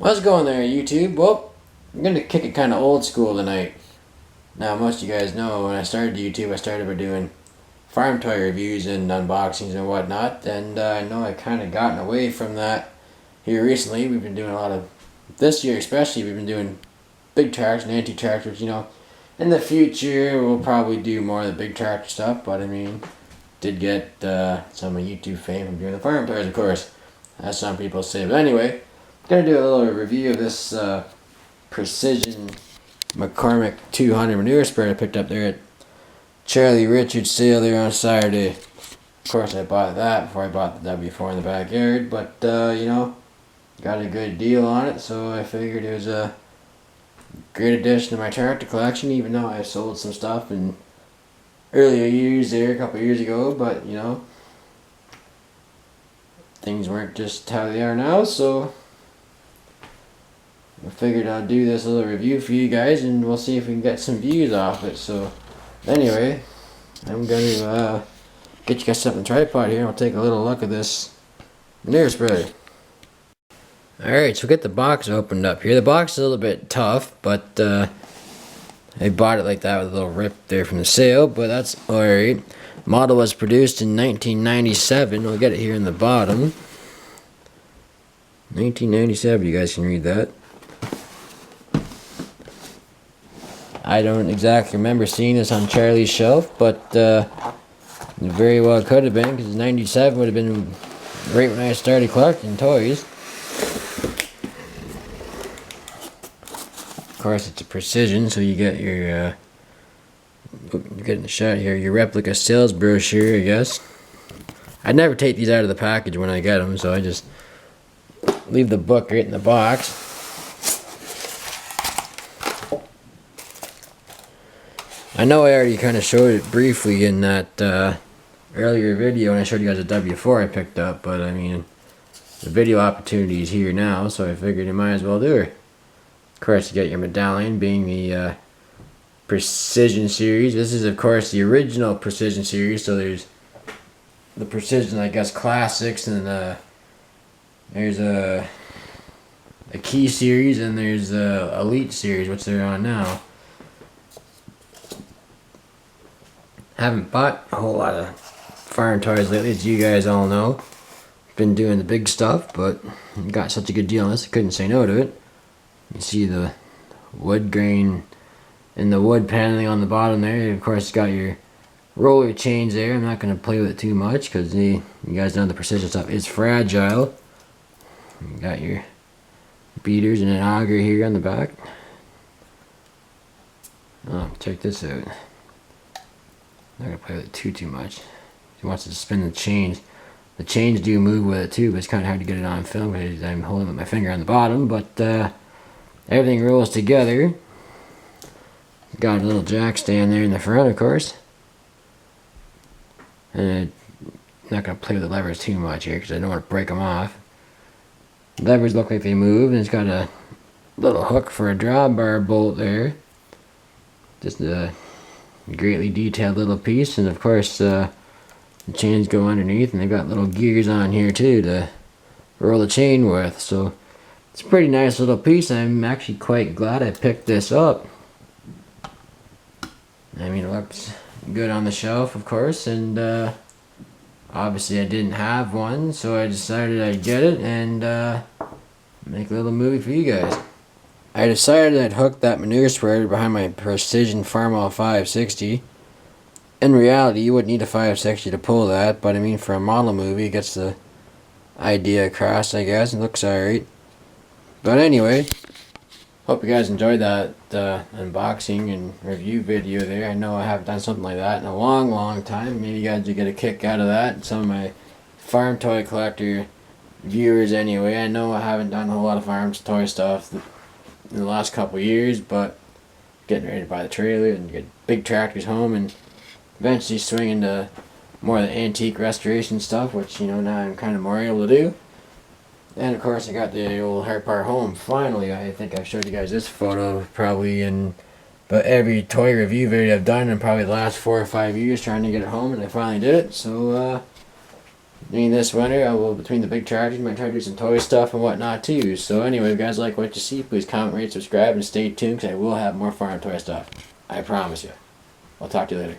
How's it going there, YouTube? Well, I'm going to kick it kind of old school tonight. Now, most of you guys know when I started YouTube, I started by doing farm toy reviews and unboxings and whatnot, and I know I've kind of gotten away from that here recently. We've been doing a lot of, this year especially, we've been doing big tractors and anti-tractors, In the future, we'll probably do more of the big tractor stuff, but I mean, did get some YouTube fame from doing the farm toys, of course, as some people say. But anyway, gonna do a little review of this precision McCormick 200 manure sprayer I picked up there at Charlie Richards' sale there on Saturday. Of course, I bought that before I bought the W4 in the backyard, but got a good deal on it, so I figured it was a great addition to my tractor collection, even though I sold some stuff in earlier years there, a couple of years ago, but things weren't just how they are now, so I figured I'd do this little review for you guys and we'll see if we can get some views off it. So anyway, I'm going to get you guys something on the tripod here and we'll take a little look at this manure spray. Alright, so we'll get the box opened up here. The box is a little bit tough, but I bought it like that with a little rip there from the sale, but that's alright. Model was produced in 1997. We'll get it here in the bottom. 1997, you guys can read that. I don't exactly remember seeing this on Charlie's shelf, but it very well could have been, because 97 would have been right when I started collecting toys. Of course, it's a precision, so you get your, you're getting the shot here, your replica sales brochure, I guess. I'd never take these out of the package when I get them, so I just leave the book right in the box. I know I already kind of showed it briefly in that earlier video when I showed you guys a W4 I picked up, but I mean, the video opportunity is here now, so I figured you might as well do it. Of course, you get your medallion being the Precision Series. This is, of course, the original Precision Series, so there's the Precision, I guess, Classics, and there's a Key Series, and there's a Elite Series, which they're on now. Haven't bought a whole lot of farm toys lately, as you guys all know. Been doing the big stuff, but got such a good deal on this, I couldn't say no to it. You see the wood grain and the wood paneling on the bottom there. Of course, it's got your roller chains there. I'm not going to play with it too much, because you guys know the precision stuff is fragile. You got your beaters and an auger here on the back. Oh, check this out. I'm not going to play with it too much. He wants to spin the chains. The chains do move with it too, but it's kind of hard to get it on film because I'm holding with my finger on the bottom, but everything rolls together. Got a little jack stand there in the front, of course. And I'm not going to play with the levers too much here because I don't want to break them off. The levers look like they move, and it's got a little hook for a drawbar bolt there. Just a greatly detailed little piece, and of course the chains go underneath, and they've got little gears on here too to roll the chain with, so it's a pretty nice little piece. I'm actually quite glad I picked this up. I mean, it looks good on the shelf, of course, and obviously I didn't have one, so I decided I'd get it and make a little movie for you guys. I decided I'd hook that manure sprayer behind my Precision Farmall 560. In reality, you wouldn't need a 560 to pull that, but I mean, for a model movie, it gets the idea across, I guess. It looks alright. But anyway, hope you guys enjoyed that unboxing and review video there. I know I haven't done something like that in a long time. Maybe you guys will get a kick out of that. Some of my farm toy collector viewers anyway. I know I haven't done a whole lot of farm toy stuff in the last couple of years, but getting ready to buy the trailer and get big tractors home and eventually swing into more of the antique restoration stuff, which now I'm kind of more able to do. And of course I got the old hard part home finally. I think I've showed you guys this photo probably in about every toy review video I've done in probably the last 4 or 5 years trying to get it home, and I finally did it. So mean, this winter, I will, between the big charges, might try to do some toy stuff and whatnot too. So anyway, if you guys like what you see, please comment, rate, subscribe, and stay tuned because I will have more farm toy stuff. I promise you. I'll talk to you later.